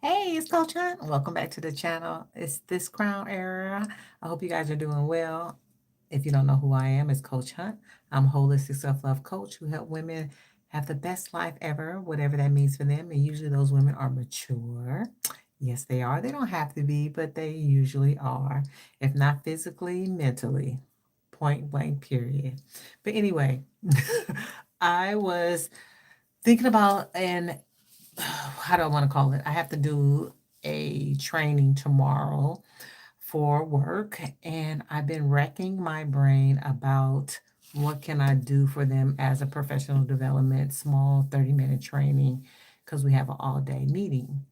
Hey, it's Coach Hunt. Welcome back to the channel. It's this crown era. I hope you guys are doing well. If you don't know who I am, it's Coach Hunt. I'm a holistic self-love coach who help women have the best life ever, whatever that means for them. And usually those women are mature. Yes, they are. They don't have to be, but they usually are. If not physically, mentally. Point blank, period. But anyway, I was thinking about an how do I want to call it? I have to do a training tomorrow for work, and I've been racking my brain about what can I do for them as a professional development, small 30-minute training, because we have an all-day meeting.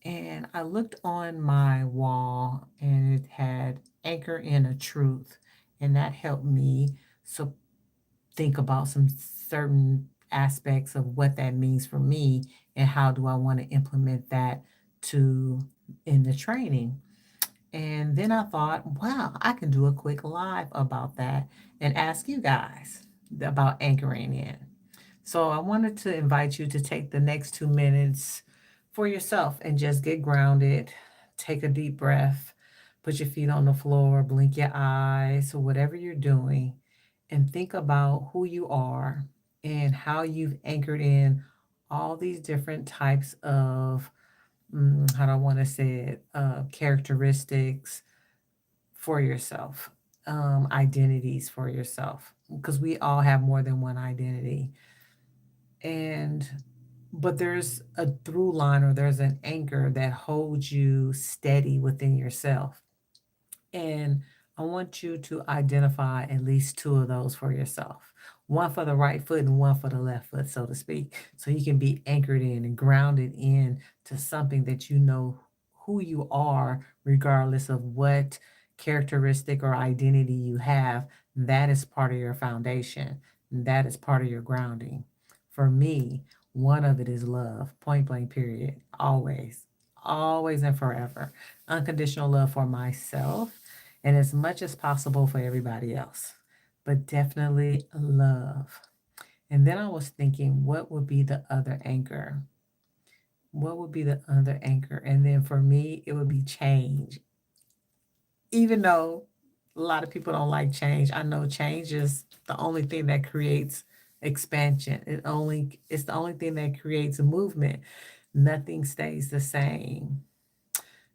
And I looked on my wall and it had anchor in a truth, and that helped me so think about some certain aspects of what that means for me and how do I want to implement that to in the training. And then I thought, wow, I can do a quick live about that and ask you guys about anchoring in. So I wanted to invite you to take the next 2 minutes for yourself and just get grounded, take a deep breath, put your feet on the floor, blink your eyes, or whatever you're doing, and think about who you are and how you've anchored in all these different types of, how do I want to say it, characteristics for yourself, identities for yourself, because we all have more than one identity. And but there's a through line or there's an anchor that holds you steady within yourself. And I want you to identify at least two of those for yourself. One for the right foot and one for the left foot, so to speak. So you can be anchored in and grounded in to something that you know who you are, regardless of what characteristic or identity you have. That is part of your foundation. That is part of your grounding. For me, one of it is love, point blank, period. Always, always and forever. Unconditional love for myself and as much as possible for everybody else, but definitely love. And then I was thinking, what would be the other anchor? What would be the other anchor? And then for me, it would be change. Even though a lot of people don't like change, I know change is the only thing that creates expansion. It's the only thing that creates a movement. Nothing stays the same.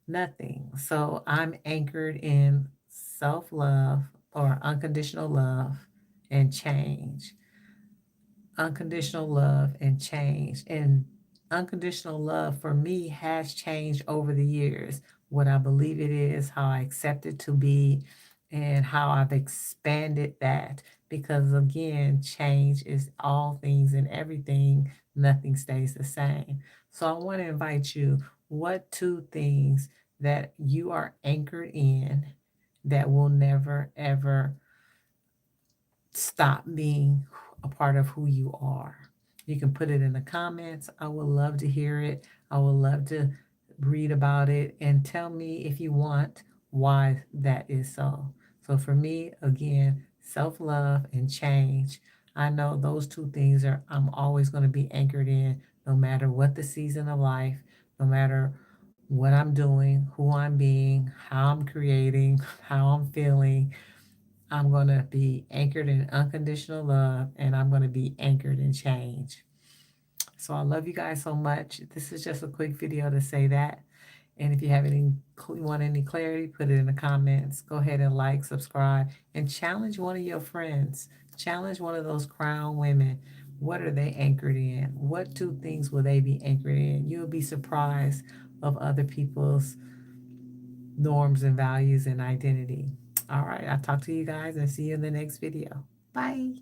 Nothing. So I'm anchored in self love or unconditional love and change. Unconditional love and change. And unconditional love for me has changed over the years. What I believe it is, how I accept it to be, and how I've expanded that. Because again, change is all things and everything, nothing stays the same. So I want to invite you, what two things that you are anchored in that will never ever stop being a part of who you are? You can put it in the comments. I would love to hear it. I would love to read about it and tell me if you want why that is so. So for me, again, self-love and change. I know those two things are I'm always going to be anchored in no matter what the season of life, no matter what I'm doing, who I'm being, how I'm creating, how I'm feeling. I'm going to be anchored in unconditional love and I'm going to be anchored in change. So I love you guys so much. This is just a quick video to say that. And if you have any, you want any clarity, put it in the comments. Go ahead and like, subscribe, and challenge one of your friends. Challenge one of those crown women. What are they anchored in? What two things will they be anchored in? You'll be surprised of other people's norms and values and identity. All right, I'll talk to you guys and see you in the next video. Bye.